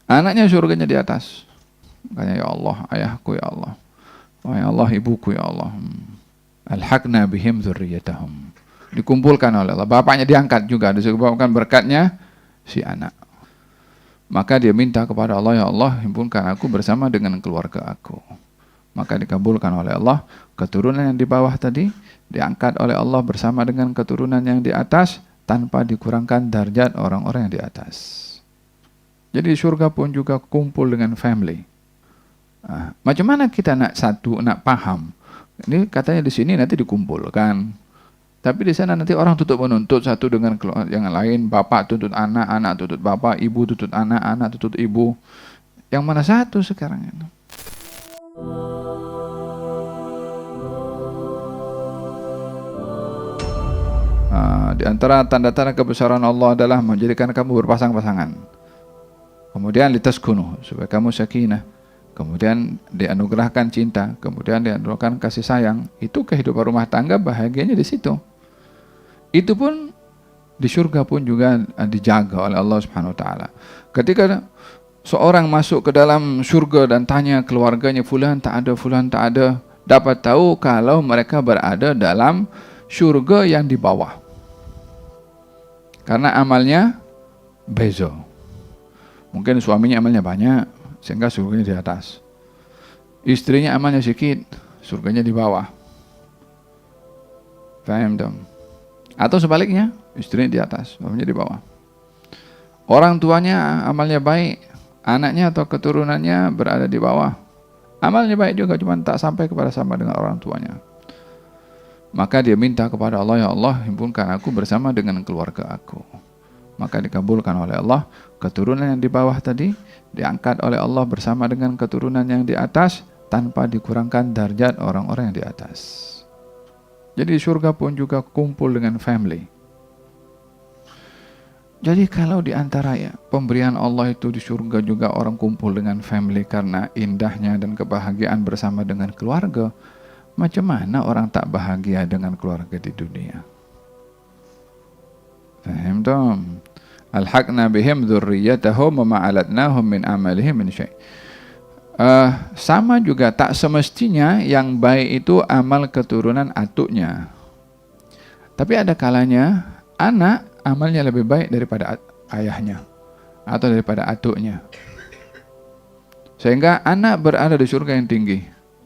Anaknya surganya di atas. Makanya ya Allah, ayahku ya Allah. Wahai Allah, ibuku ya Allah. Alhaqna bihim dzurriyyatahum. Dikumpulkan oleh Allah. Bapaknya diangkat juga, disebabkan berkatnya si anak. Maka dia minta kepada Allah, ya Allah, himpunkan aku bersama dengan keluarga aku. Maka dikabulkan oleh Allah. Keturunan yang di bawah tadi diangkat oleh Allah bersama dengan keturunan yang di atas, tanpa dikurangkan darjat orang-orang yang di atas. Jadi surga pun juga kumpul dengan family. Macam mana kita nak paham? Ini katanya di sini nanti dikumpulkan. Tapi di sana nanti orang tuntut menuntut satu dengan yang lain, bapak tuntut anak, anak tuntut bapak, ibu tuntut anak, anak tuntut ibu. Yang mana satu sekarang ini? Di antara tanda-tanda kebesaran Allah adalah menjadikan kamu berpasang-pasangan. Kemudian litaskunu, supaya kamu sakinah. Kemudian dianugerahkan cinta, kemudian dianugerahkan kasih sayang. Itu kehidupan rumah tangga, bahagianya di situ. Itu pun di surga pun juga dijaga oleh Allah Subhanahu wa taala. Ketika seorang masuk ke dalam surga dan tanya keluarganya, fulan tak ada, dapat tahu kalau mereka berada dalam surga yang di bawah. Karena amalnya beza. Mungkin suaminya amalnya banyak, sehingga surganya di atas. Istrinya amalnya sedikit, surganya di bawah. Paham dong? Atau sebaliknya, istrinya di atas, suaminya di bawah. Orang tuanya amalnya baik, anaknya atau keturunannya berada di bawah. Amalnya baik juga, cuma tak sampai kepada sama dengan orang tuanya. Maka dia minta kepada Allah, ya Allah, himpunkan aku bersama dengan keluarga aku. Maka dikabulkan oleh Allah. Keturunan yang di bawah tadi diangkat oleh Allah bersama dengan keturunan yang di atas, tanpa dikurangkan darjat orang-orang yang di atas. Jadi surga pun juga kumpul dengan family. Jadi kalau di antara pemberian Allah itu di surga juga orang kumpul dengan family karena indahnya dan kebahagiaan bersama dengan keluarga, macam mana orang tak bahagia dengan keluarga di dunia? Faham dong? Alhaqna bihim dzurriyyatahum wa ma alatnahum min amalihim min syai'. Sama juga, tak semestinya yang baik itu amal keturunan atuknya. Tapi ada kalanya anak amalnya lebih baik daripada ayahnya atau daripada atuknya. Sehingga anak berada di surga yang tinggi.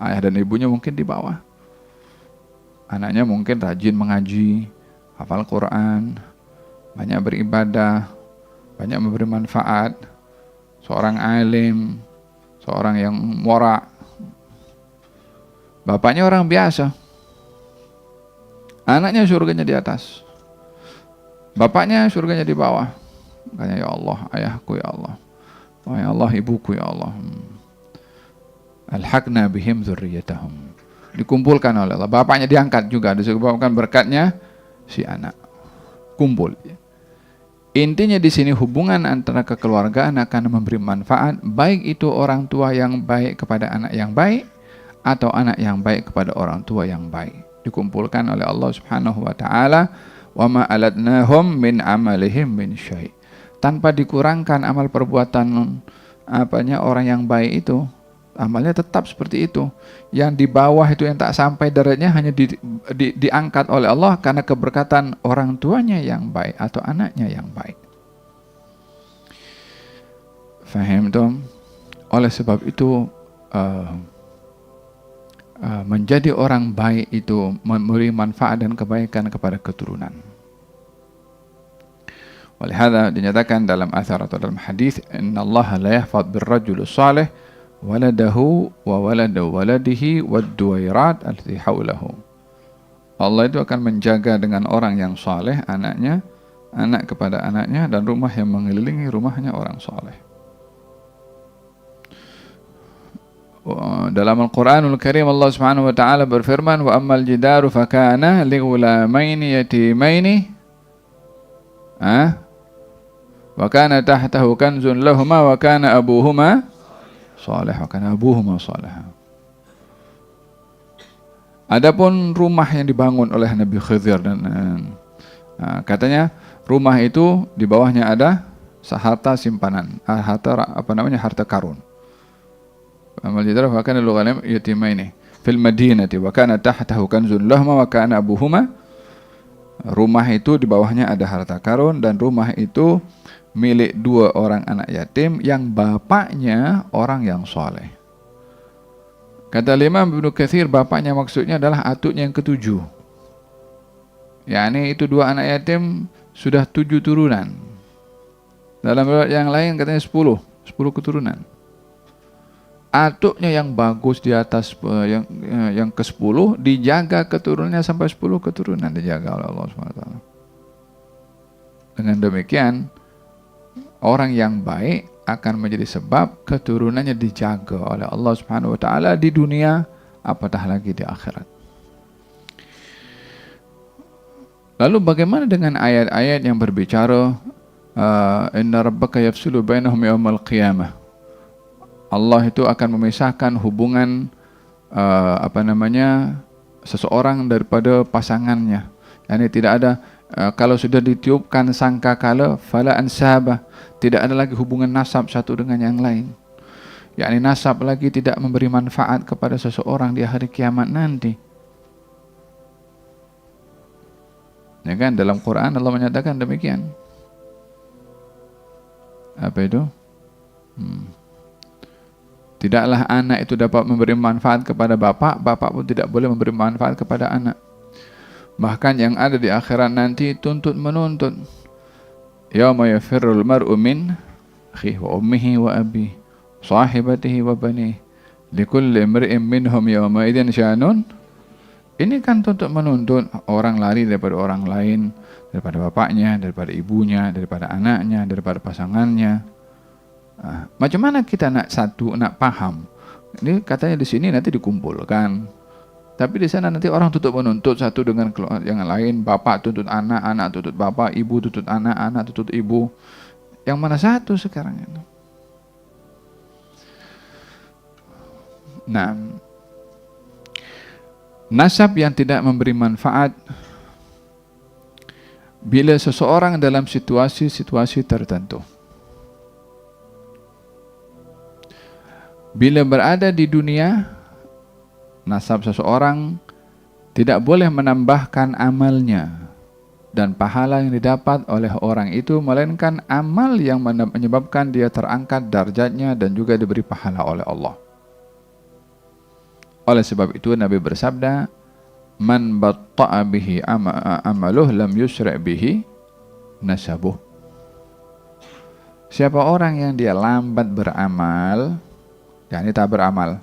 Ayah dan ibunya mungkin di bawah. Anaknya mungkin rajin mengaji, hafal Quran, banyak beribadah, banyak memberi manfaat, seorang alim, seorang yang wara. Bapaknya orang biasa, anaknya surganya di atas, bapaknya surganya di bawah. Makanya ya Allah, ayahku ya Allah, wahai Allah, ibuku ya Allah. Alhaqna bihim dzurriyyatahum. Dikumpulkan oleh Allah. Bapaknya diangkat juga, disebabkan berkatnya si anak. Kumpul. Intinya di sini hubungan antara kekeluargaan akan memberi manfaat, baik itu orang tua yang baik kepada anak yang baik atau anak yang baik kepada orang tua yang baik. Dikumpulkan oleh Allah Subhanahu wa taala, wa ma alatnahum min amalihim min syai'. Tanpa dikurangkan amal perbuatan orang yang baik itu, amalnya tetap seperti itu. Yang di bawah itu yang tak sampai derajatnya hanya diangkat oleh Allah karena keberkatan orang tuanya yang baik atau anaknya yang baik. Faham dong? Oleh sebab itu menjadi orang baik itu memberi manfaat dan kebaikan kepada keturunan. Walihada dinyatakan dalam athar atau dalam hadis, innallaha la yahfadz birrajuli shalih waladahu wa walada waladihi wad-duwairat allati haulahu. Allah itu akan menjaga dengan orang yang saleh anaknya, anak kepada anaknya, dan rumah yang mengelilingi rumahnya orang saleh. Dalam Al-Quranul Karim Allah Subhanahu wa taala berfirman, wa ammal jidaru fakana lighulamaini yatimaini wa kana tahtahu kanzun lahuma wa kana abuhuma salih wa kana abuhuma salih. Adapun rumah yang dibangun oleh Nabi Khidir dan katanya rumah itu di bawahnya ada harta simpanan, harta karun. Amal jidara wa kana al-ghalam yatimaini fil madinati wa kana tahtahu kanzun lahuma wa kana abuhuma. Rumah itu di bawahnya ada harta karun, dan rumah itu milik 2 orang anak yatim yang bapaknya orang yang soleh. Kata Imam Ibnu Katsir, bapaknya maksudnya adalah atuknya yang ke-7. yakni itu 2 anak yatim sudah 7 turunan. Dalam riwayat yang lain katanya 10 keturunan. Atuknya yang bagus di atas yang ke-10 dijaga keturunannya sampai 10 keturunan dijaga oleh Allah SWT. Dengan demikian orang yang baik akan menjadi sebab keturunannya dijaga oleh Allah Subhanahu wa taala di dunia, apatah lagi di akhirat. Lalu bagaimana dengan ayat-ayat yang berbicara inna rabbaka yafsulu bainahum yaumal qiyamah. Allah itu akan memisahkan hubungan seseorang daripada pasangannya. Yani tidak ada kalau sudah ditiupkan sangkakala fala ansaba, tidak ada lagi hubungan nasab satu dengan yang lain. Yani nasab lagi tidak memberi manfaat kepada seseorang di hari kiamat nanti. Ya kan, dalam Quran Allah menyatakan demikian. Apa itu? Tidaklah anak itu dapat memberi manfaat kepada bapak, bapak pun tidak boleh memberi manfaat kepada anak. Bahkan yang ada di akhirat nanti tuntut menuntut. Yauma yafirrul mar'u min akhihi wa ummihi wa abihi sahibatihi wa banihi likulli imri'in minhum yawma idzin sya'nun. Ini kan tuntut menuntut, orang lari daripada orang lain, daripada bapaknya, daripada ibunya, daripada anaknya, daripada pasangannya. Macam mana kita nak paham? Ini katanya di sini nanti dikumpulkan, tapi di sana nanti orang tuntut menuntut satu dengan yang lain. Bapak tuntut anak, anak tuntut bapak, ibu tuntut anak, anak tuntut ibu. Yang mana satu sekarang itu? Nah, nasab yang tidak memberi manfaat bila seseorang dalam situasi-situasi tertentu. Bila berada di dunia, nasab seseorang tidak boleh menambahkan amalnya dan pahala yang didapat oleh orang itu, melainkan amal yang menyebabkan dia terangkat darjatnya dan juga diberi pahala oleh Allah. Oleh sebab itu Nabi bersabda, man batta'a bihi amaluh lam yusra' bihi nasabuh. Siapa orang yang dia lambat beramal, yakni tak beramal,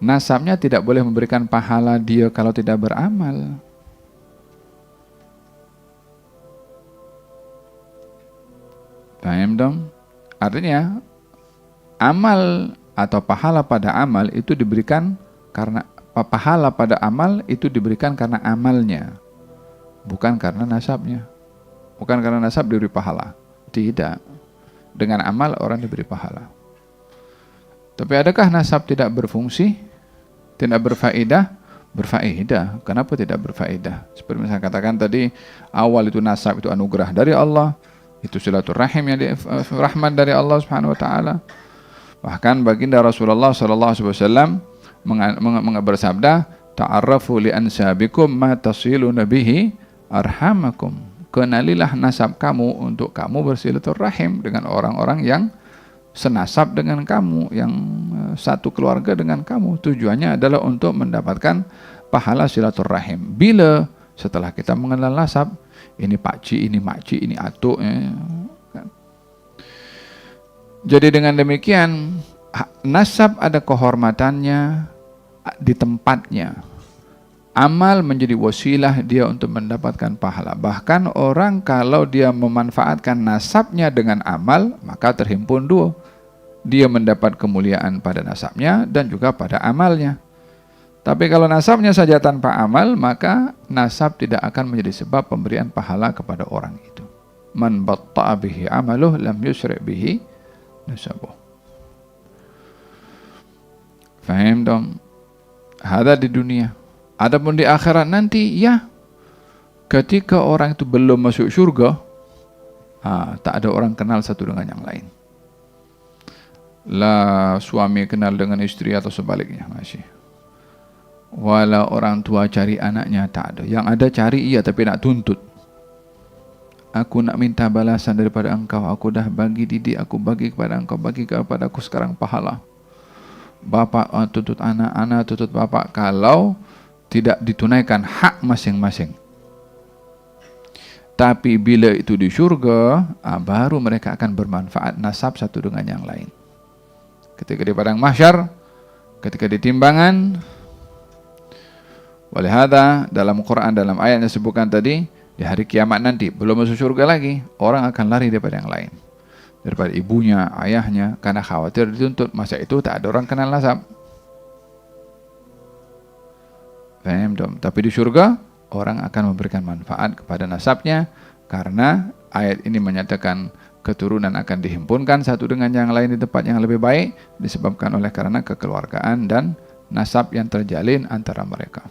nasabnya tidak boleh memberikan pahala dia kalau tidak beramal. Paham dong? Artinya amal atau pahala pada amal itu diberikan karena pahala pada amal itu diberikan karena amalnya, bukan karena nasabnya. Bukan karena nasab diberi pahala. Tidak. Dengan amal orang diberi pahala. Tapi adakah nasab tidak berfungsi? Tidak berfaedah? Berfaedah. Kenapa tidak berfaedah? Seperti saya katakan tadi, awal itu nasab itu anugerah dari Allah, itu silaturahim yang rahmat dari Allah Subhanahu wa taala. Bahkan baginda Rasulullah sallallahu alaihi wasallam bersabda, ta'arrafu li ansabikum ma tasiluna bihi arhamakum. Kenalilah nasab kamu untuk kamu bersilaturahim dengan orang-orang yang senasab dengan kamu, yang satu keluarga dengan kamu. Tujuannya adalah untuk mendapatkan pahala silaturahim. Bila setelah kita mengenal nasab, ini pakcik, ini makcik, ini atuk, kan? Jadi dengan demikian nasab ada kehormatannya di tempatnya. Amal menjadi wasilah dia untuk mendapatkan pahala. Bahkan orang kalau dia memanfaatkan nasabnya dengan amal, maka terhimpun 2. Dia mendapat kemuliaan pada nasabnya dan juga pada amalnya. Tapi kalau nasabnya saja tanpa amal, maka nasab tidak akan menjadi sebab pemberian pahala kepada orang itu. Man batta'a bihi amaluh lam yusri' bihi nasabuh. Faham dong? Ada di dunia. Adapun di akhirat nanti, ya, ketika orang itu belum masuk surga, Tak ada orang kenal satu dengan yang lain. Lah suami kenal dengan istri atau sebaliknya, masih. Walau orang tua cari anaknya, tak ada. Yang ada cari iya tapi nak tuntut. Aku nak minta balasan daripada engkau. Aku dah bagi didik, aku bagi kepada engkau, bagi kepada aku sekarang pahala. Bapak tuntut anak, anak tuntut bapak. Kalau tidak ditunaikan hak masing-masing. Tapi bila itu di syurga, baru mereka akan bermanfaat nasab satu dengan yang lain. Ketika di padang mahsyar, ketika di timbangan. Walihada dalam Quran, dalam ayat yang disebutkan tadi, di hari kiamat nanti, belum masuk surga lagi, orang akan lari daripada yang lain. Daripada ibunya, ayahnya, karena khawatir dituntut. Masa itu tak ada orang kenal nasab. Faham dong? Tapi di surga, orang akan memberikan manfaat kepada nasabnya, karena ayat ini menyatakan keturunan akan dihimpunkan satu dengan yang lain di tempat yang lebih baik, disebabkan oleh karena kekeluargaan dan nasab yang terjalin antara mereka.